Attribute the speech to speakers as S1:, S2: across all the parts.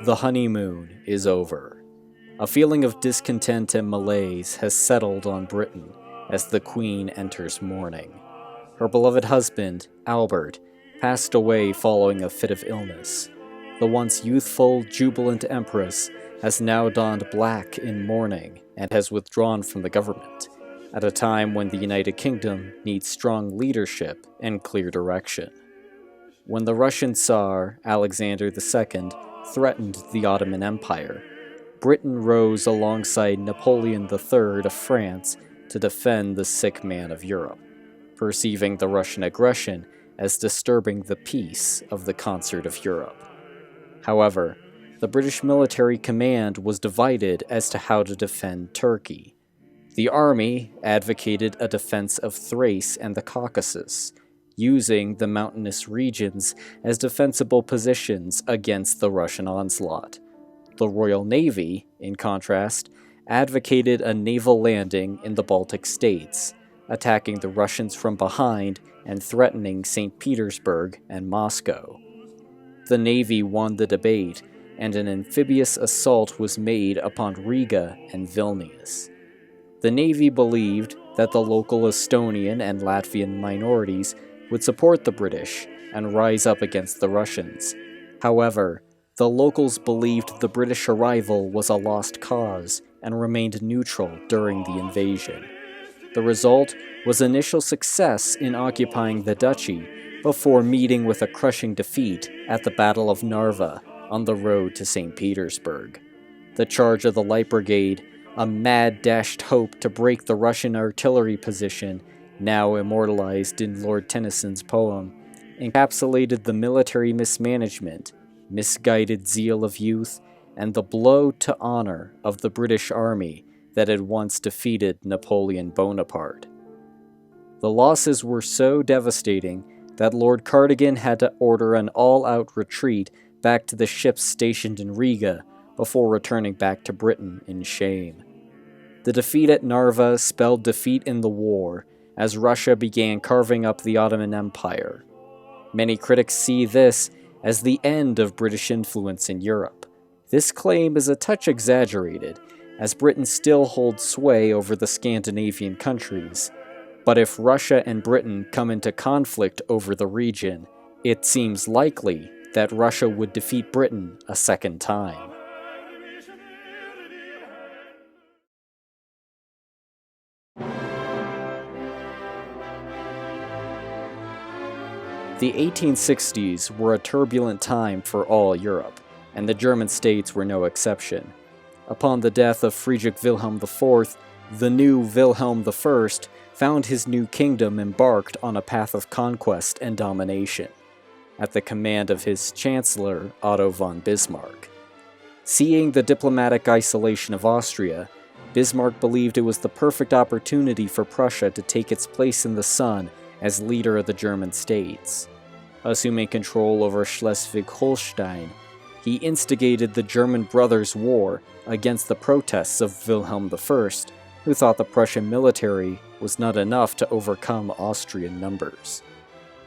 S1: The honeymoon is over. A feeling of discontent and malaise has settled on Britain as the Queen enters mourning. Her beloved husband, Albert, passed away following a fit of illness. The once youthful, jubilant Empress has now donned black in mourning and has withdrawn from the government, at a time when the United Kingdom needs strong leadership and clear direction. When the Russian Tsar, Alexander II, threatened the Ottoman Empire, Britain rose alongside Napoleon III of France to defend the sick man of Europe, perceiving the Russian aggression as disturbing the peace of the concert of Europe. However, the British military command was divided as to how to defend Turkey. The army advocated a defense of Thrace and the Caucasus, using the mountainous regions as defensible positions against the Russian onslaught. The Royal Navy, in contrast, advocated a naval landing in the Baltic states, attacking the Russians from behind and threatening St. Petersburg and Moscow. The Navy won the debate, and an amphibious assault was made upon Riga and Vilnius. The Navy believed that the local Estonian and Latvian minorities would support the British and rise up against the Russians. However, the locals believed the British arrival was a lost cause and remained neutral during the invasion. The result was initial success in occupying the duchy before meeting with a crushing defeat at the Battle of Narva on the road to St. Petersburg. The charge of the Light Brigade, a mad-dashed hope to break the Russian artillery position, now immortalized in Lord Tennyson's poem, encapsulated the military mismanagement, misguided zeal of youth, and the blow to honor of the British Army that had once defeated Napoleon Bonaparte. The losses were so devastating that Lord Cardigan had to order an all-out retreat back to the ships stationed in Riga before returning back to Britain in shame. The defeat at Narva spelled defeat in the war, as Russia began carving up the Ottoman Empire. Many critics see this as the end of British influence in Europe. This claim is a touch exaggerated, as Britain still holds sway over the Scandinavian countries. But if Russia and Britain come into conflict over the region, it seems likely that Russia would defeat Britain a second time. The 1860s were a turbulent time for all Europe, and the German states were no exception. Upon the death of Friedrich Wilhelm IV, the new Wilhelm I found his new kingdom embarked on a path of conquest and domination, at the command of his chancellor, Otto von Bismarck. Seeing the diplomatic isolation of Austria, Bismarck believed it was the perfect opportunity for Prussia to take its place in the sun as leader of the German states. Assuming control over Schleswig-Holstein, he instigated the German Brothers' War against the protests of Wilhelm I, who thought the Prussian military was not enough to overcome Austrian numbers.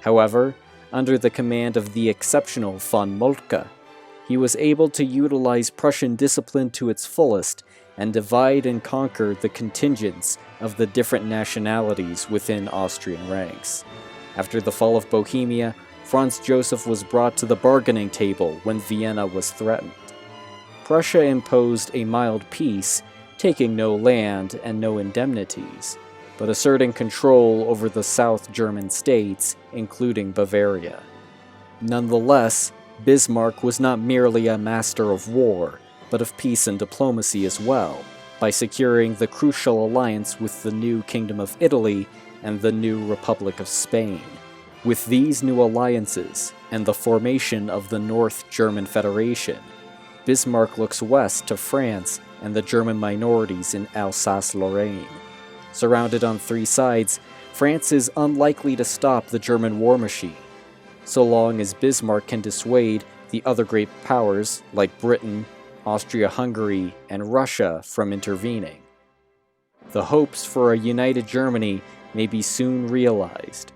S1: However, under the command of the exceptional von Moltke, he was able to utilize Prussian discipline to its fullest and divide and conquer the contingents of the different nationalities within Austrian ranks. After the fall of Bohemia, Franz Joseph was brought to the bargaining table when Vienna was threatened. Prussia imposed a mild peace, taking no land and no indemnities, but asserting control over the South German states, including Bavaria. Nonetheless, Bismarck was not merely a master of war, but of peace and diplomacy as well, by securing the crucial alliance with the new Kingdom of Italy and the new Republic of Spain. With these new alliances and the formation of the North German Federation, Bismarck looks west to France and the German minorities in Alsace-Lorraine. Surrounded on three sides, France is unlikely to stop the German war machine, so long as Bismarck can dissuade the other great powers like Britain, Austria-Hungary, and Russia from intervening. The hopes for a united Germany may be soon realized.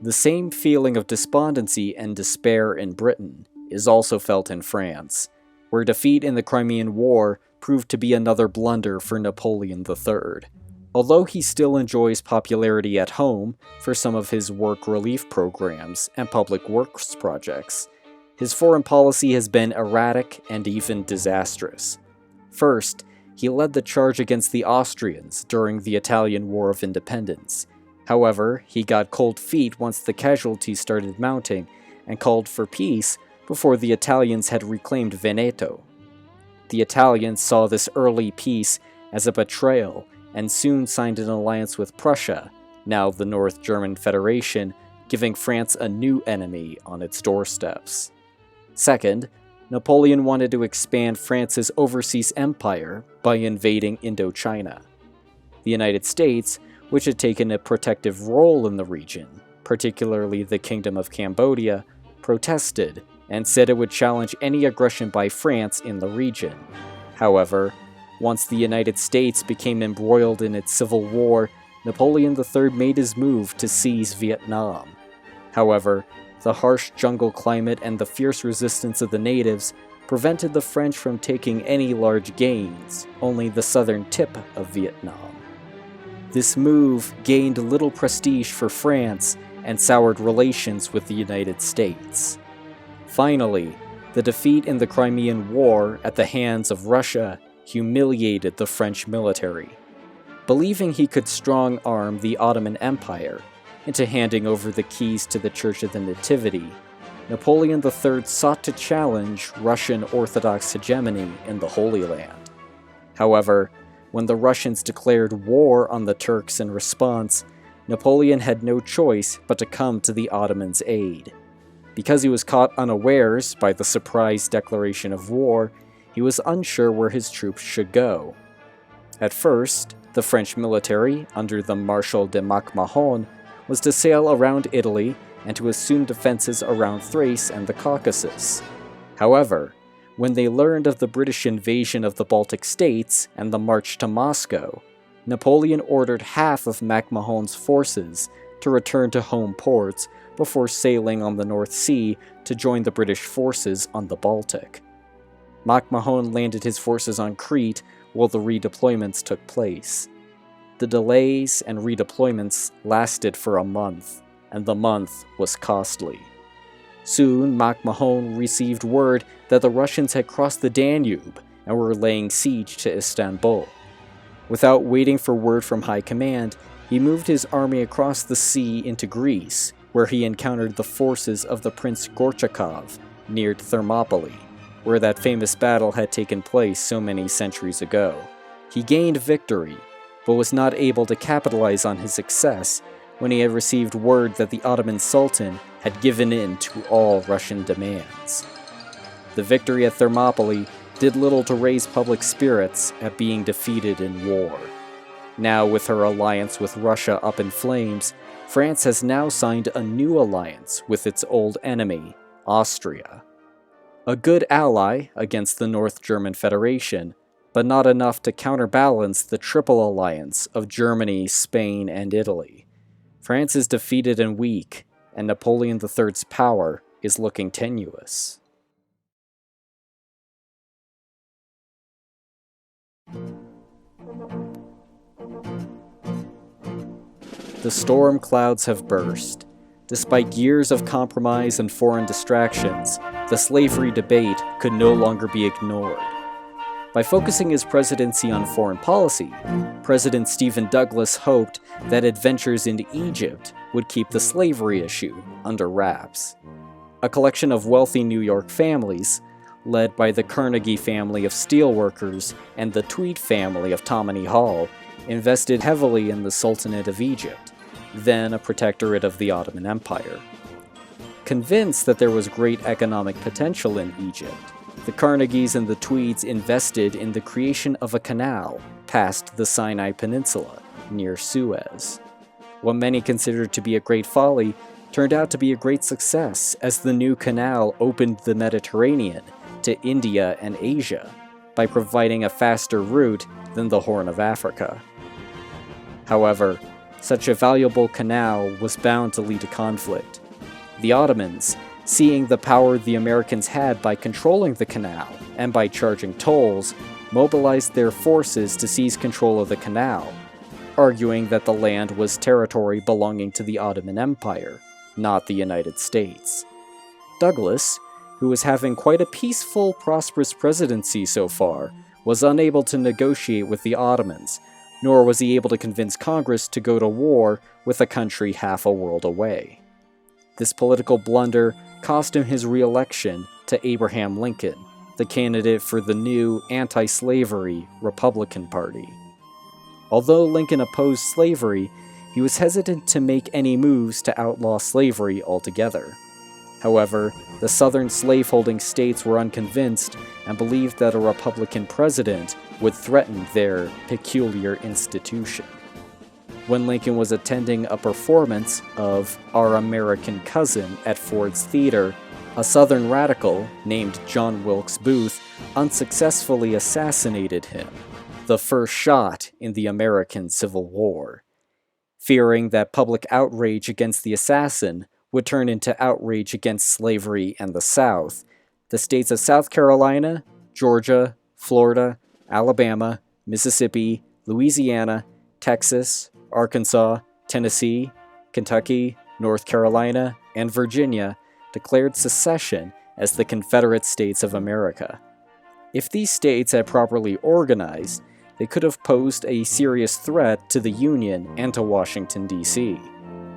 S1: The same feeling of despondency and despair in Britain is also felt in France, where defeat in the Crimean War proved to be another blunder for Napoleon III. Although he still enjoys popularity at home for some of his work relief programs and public works projects, his foreign policy has been erratic and even disastrous. First, he led the charge against the Austrians during the Italian War of Independence. However, he got cold feet once the casualties started mounting and called for peace before the Italians had reclaimed Veneto. The Italians saw this early peace as a betrayal and soon signed an alliance with Prussia, now the North German Federation, giving France a new enemy on its doorsteps. Second, Napoleon wanted to expand France's overseas empire by invading Indochina. The United States, which had taken a protective role in the region, particularly the Kingdom of Cambodia, protested and said it would challenge any aggression by France in the region. However, once the United States became embroiled in its civil war, Napoleon III made his move to seize Vietnam. However, the harsh jungle climate and the fierce resistance of the natives prevented the French from taking any large gains, only the southern tip of Vietnam. This move gained little prestige for France and soured relations with the United States. Finally, the defeat in the Crimean War at the hands of Russia humiliated the French military. Believing he could strong-arm the Ottoman Empire into handing over the keys to the Church of the Nativity, Napoleon III sought to challenge Russian Orthodox hegemony in the Holy Land. However, when the Russians declared war on the Turks in response, Napoleon had no choice but to come to the Ottomans' aid. Because he was caught unawares by the surprise declaration of war, he was unsure where his troops should go. At first, the French military, under the Marshal de MacMahon, was to sail around Italy and to assume defenses around Thrace and the Caucasus. However, when they learned of the British invasion of the Baltic states and the march to Moscow, Napoleon ordered half of MacMahon's forces to return to home ports before sailing on the North Sea to join the British forces on the Baltic. MacMahon landed his forces on Crete while the redeployments took place. The delays and redeployments lasted for a month, and the month was costly. Soon, MacMahon received word that the Russians had crossed the Danube and were laying siege to Istanbul. Without waiting for word from high command, he moved his army across the sea into Greece, where he encountered the forces of the Prince Gorchakov near Thermopylae, where that famous battle had taken place so many centuries ago. He gained victory, but was not able to capitalize on his success when he had received word that the Ottoman Sultan had given in to all Russian demands. The victory at Thermopylae did little to raise public spirits at being defeated in war. Now, with her alliance with Russia up in flames, France has now signed a new alliance with its old enemy, Austria. A good ally against the North German Federation, but not enough to counterbalance the triple alliance of Germany, Spain, and Italy. France is defeated and weak, and Napoleon III's power is looking tenuous. The storm clouds have burst. Despite years of compromise and foreign distractions, the slavery debate could no longer be ignored. By focusing his presidency on foreign policy, President Stephen Douglas hoped that adventures into Egypt would keep the slavery issue under wraps. A collection of wealthy New York families, led by the Carnegie family of steelworkers and the Tweed family of Tammany Hall, invested heavily in the Sultanate of Egypt, then a protectorate of the Ottoman Empire. Convinced that there was great economic potential in Egypt, the Carnegies and the Tweeds invested in the creation of a canal past the Sinai Peninsula, near Suez. What many considered to be a great folly turned out to be a great success, as the new canal opened the Mediterranean to India and Asia by providing a faster route than the Horn of Africa. However, Such a valuable canal was bound to lead to conflict. The Ottomans, seeing the power the Americans had by controlling the canal and by charging tolls, mobilized their forces to seize control of the canal, arguing that the land was territory belonging to the Ottoman Empire, not the United States. Douglas, who was having quite a peaceful, prosperous presidency so far, was unable to negotiate with the Ottomans, nor was he able to convince Congress to go to war with a country half a world away. This political blunder cost him his re-election to Abraham Lincoln, the candidate for the new anti-slavery Republican Party. Although Lincoln opposed slavery, he was hesitant to make any moves to outlaw slavery altogether. However, the southern slaveholding states were unconvinced and believed that a Republican president would threaten their peculiar institution. When Lincoln was attending a performance of Our American Cousin at Ford's Theater, a Southern radical named John Wilkes Booth unsuccessfully assassinated him, the first shot in the American Civil War. Fearing that public outrage against the assassin would turn into outrage against slavery and the South, the states of South Carolina, Georgia, Florida, Alabama, Mississippi, Louisiana, Texas, Arkansas, Tennessee, Kentucky, North Carolina, and Virginia declared secession as the Confederate States of America. If these states had properly organized, they could have posed a serious threat to the Union and to Washington, D.C.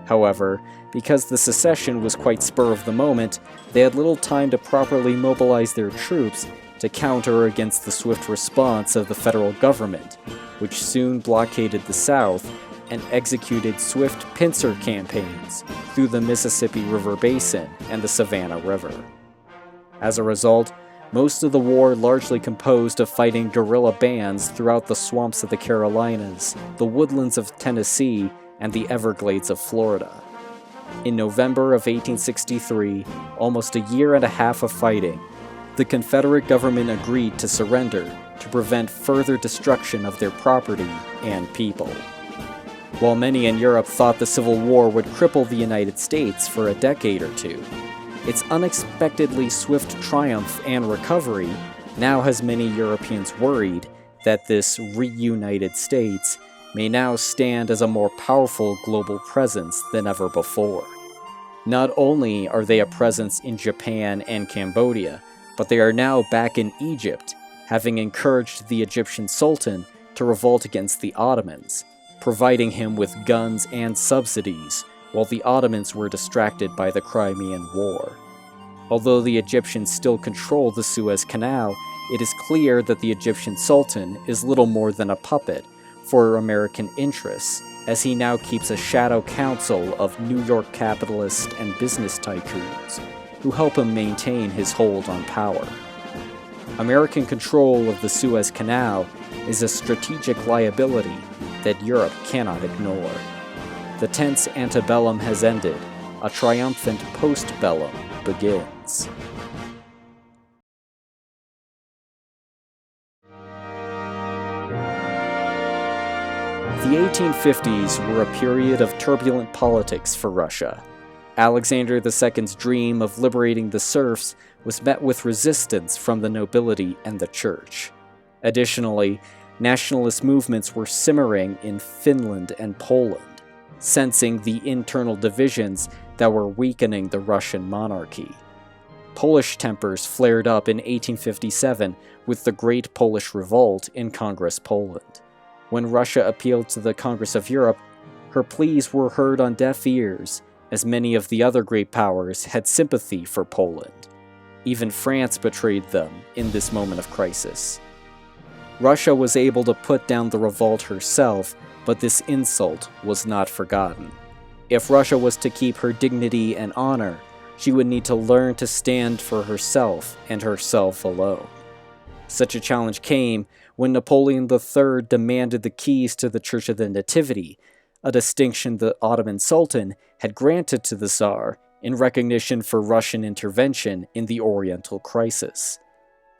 S1: However, because the secession was quite spur of the moment, they had little time to properly mobilize their troops to counter against the swift response of the federal government, which soon blockaded the South and executed swift pincer campaigns through the Mississippi River Basin and the Savannah River. As a result, most of the war largely composed of fighting guerrilla bands throughout the swamps of the Carolinas, the woodlands of Tennessee, and the Everglades of Florida. In November of 1863, almost a year and a half of fighting, the Confederate government agreed to surrender to prevent further destruction of their property and people. While many in Europe thought the Civil War would cripple the United States for a decade or two, its unexpectedly swift triumph and recovery now has many Europeans worried that this reunited States may now stand as a more powerful global presence than ever before. Not only are they a presence in Japan and Cambodia, but they are now back in Egypt, having encouraged the Egyptian Sultan to revolt against the Ottomans, providing him with guns and subsidies, while the Ottomans were distracted by the Crimean War. Although the Egyptians still control the Suez Canal, it is clear that the Egyptian Sultan is little more than a puppet for American interests, as he now keeps a shadow council of New York capitalists and business tycoons who help him maintain his hold on power. American control of the Suez Canal is a strategic liability that Europe cannot ignore. The tense antebellum has ended. A triumphant postbellum begins. The 1850s were a period of turbulent politics for Russia. Alexander II's dream of liberating the serfs was met with resistance from the nobility and the church. Additionally, nationalist movements were simmering in Finland and Poland, sensing the internal divisions that were weakening the Russian monarchy. Polish tempers flared up in 1857 with the Great Polish Revolt in Congress, Poland. When Russia appealed to the Congress of Europe, her pleas were heard on deaf ears, as many of the other great powers had sympathy for Poland. Even France betrayed them in this moment of crisis. Russia was able to put down the revolt herself, but this insult was not forgotten. If Russia was to keep her dignity and honor, she would need to learn to stand for herself and herself alone. Such a challenge came when Napoleon III demanded the keys to the Church of the Nativity, a distinction the Ottoman Sultan had granted to the Tsar in recognition for Russian intervention in the Oriental crisis.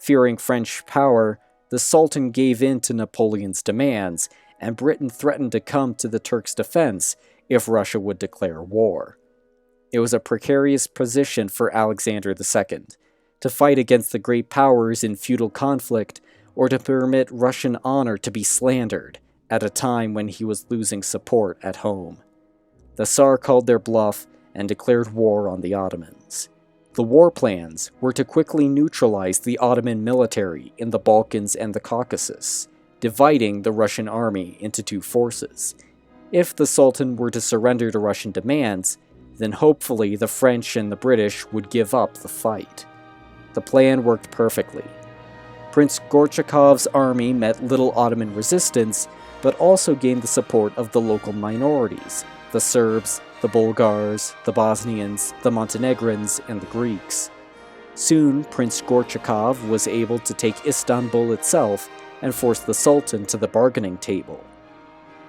S1: Fearing French power, the Sultan gave in to Napoleon's demands and Britain threatened to come to the Turks' defense if Russia would declare war. It was a precarious position for Alexander II, to fight against the great powers in feudal conflict or to permit Russian honor to be slandered at a time when he was losing support at home. The Tsar called their bluff and declared war on the Ottomans. The war plans were to quickly neutralize the Ottoman military in the Balkans and the Caucasus, dividing the Russian army into two forces. If the Sultan were to surrender to Russian demands, then hopefully the French and the British would give up the fight. The plan worked perfectly. Prince Gorchakov's army met little Ottoman resistance, but also gained the support of the local minorities, the Serbs, the Bulgars, the Bosnians, the Montenegrins, and the Greeks. Soon, Prince Gorchakov was able to take Istanbul itself and force the Sultan to the bargaining table.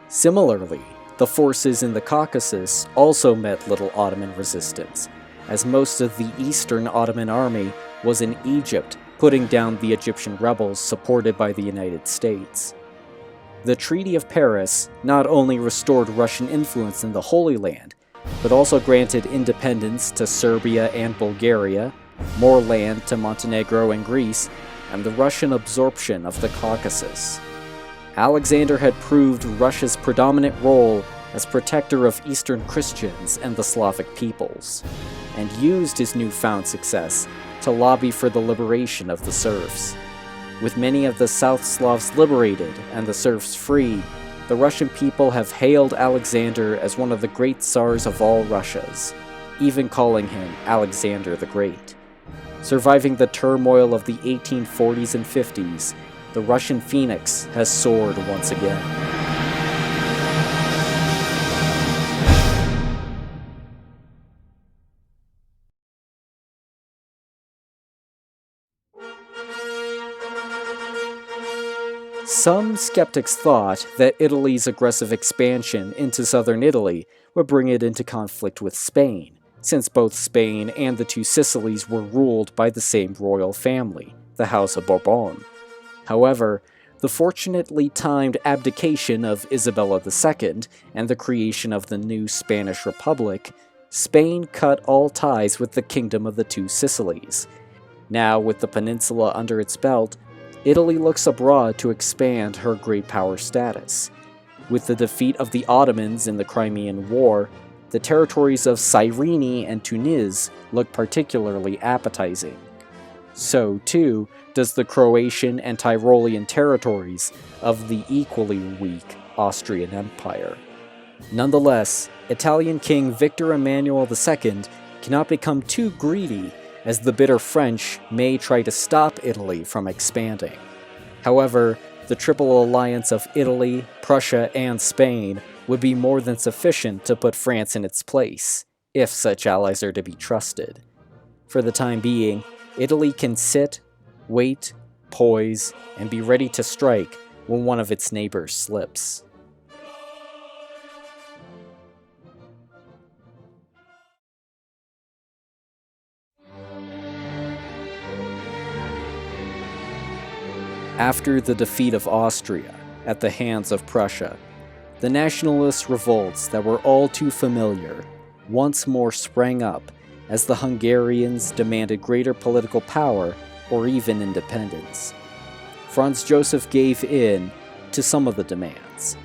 S1: Similarly, the forces in the Caucasus also met little Ottoman resistance, as most of the Eastern Ottoman army was in Egypt, putting down the Egyptian rebels supported by the United States. The Treaty of Paris not only restored Russian influence in the Holy Land, but also granted independence to Serbia and Bulgaria, more land to Montenegro and Greece, and the Russian absorption of the Caucasus. Alexander had proved Russia's predominant role as protector of Eastern Christians and the Slavic peoples, and used his newfound success to lobby for the liberation of the serfs. With many of the South Slavs liberated and the serfs free, the Russian people have hailed Alexander as one of the great Tsars of all Russias, even calling him Alexander the Great. Surviving the turmoil of the 1840s and 50s, the Russian phoenix has soared once again. Some skeptics thought that Italy's aggressive expansion into southern Italy would bring it into conflict with Spain, since both Spain and the two Sicilies were ruled by the same royal family, the House of Bourbon. However, the fortunately timed abdication of Isabella II and the creation of the new Spanish Republic, Spain cut all ties with the Kingdom of the Two Sicilies. Now, with the peninsula under its belt, Italy looks abroad to expand her great power status. With the defeat of the Ottomans in the Crimean War, the territories of Cyrene and Tunis look particularly appetizing. So, too, does the Croatian and Tyrolean territories of the equally weak Austrian Empire. Nonetheless, Italian King Victor Emmanuel II cannot become too greedy, as the bitter French may try to stop Italy from expanding. However, the triple alliance of Italy, Prussia, and Spain would be more than sufficient to put France in its place, if such allies are to be trusted. For the time being, Italy can sit, wait, poise, and be ready to strike when one of its neighbors slips. After the defeat of Austria at the hands of Prussia, the nationalist revolts that were all too familiar once more sprang up as the Hungarians demanded greater political power or even independence. Franz Joseph gave in to some of the demands.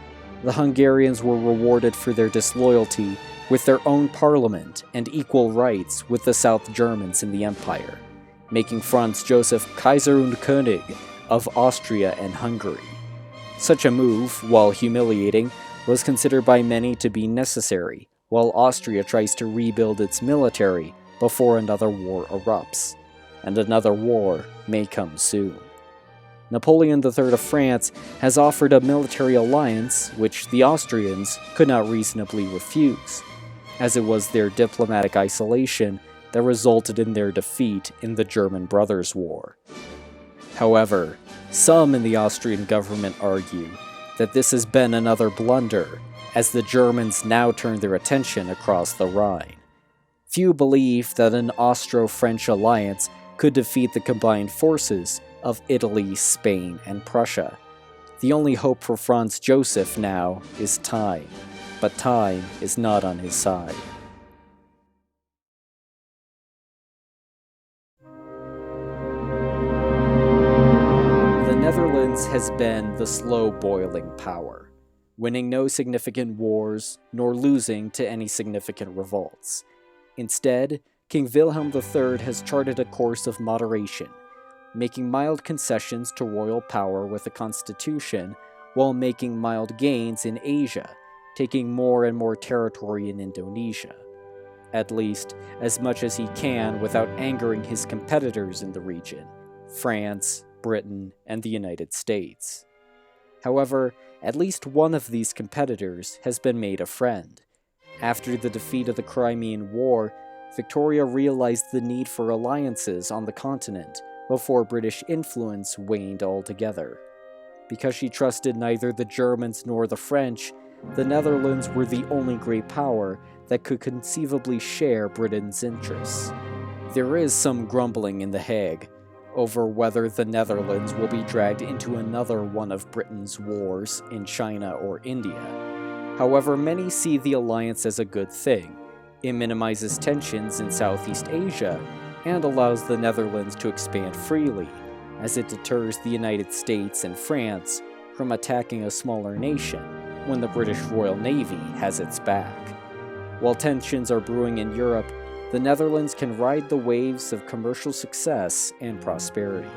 S1: The Hungarians were rewarded for their disloyalty with their own parliament and equal rights with the South Germans in the empire, making Franz Joseph Kaiser und König of Austria and Hungary. Such a move, while humiliating, was considered by many to be necessary, while Austria tries to rebuild its military before another war erupts. And another war may come soon. Napoleon III of France has offered a military alliance which the Austrians could not reasonably refuse, as it was their diplomatic isolation that resulted in their defeat in the German Brothers' War. However, some in the Austrian government argue that this has been another blunder, as the Germans now turn their attention across the Rhine. Few believe that an Austro-French alliance could defeat the combined forces of Italy, Spain, and Prussia. The only hope for Franz Joseph now is time, but time is not on his side. The Netherlands has been the slow-boiling power, winning no significant wars nor losing to any significant revolts. Instead, King Wilhelm III has charted a course of moderation, making mild concessions to royal power with a constitution while making mild gains in Asia, taking more and more territory in Indonesia. At least, as much as he can without angering his competitors in the region, France, Britain, and the United States. However, at least one of these competitors has been made a friend. After the defeat of the Crimean War, Victoria realized the need for alliances on the continent before British influence waned altogether. Because she trusted neither the Germans nor the French, the Netherlands were the only great power that could conceivably share Britain's interests. There is some grumbling in The Hague over whether the Netherlands will be dragged into another one of Britain's wars in China or India. However, many see the alliance as a good thing. It minimizes tensions in Southeast Asia and allows the Netherlands to expand freely, as it deters the United States and France from attacking a smaller nation when the British Royal Navy has its back. While tensions are brewing in Europe, the Netherlands can ride the waves of commercial success and prosperity.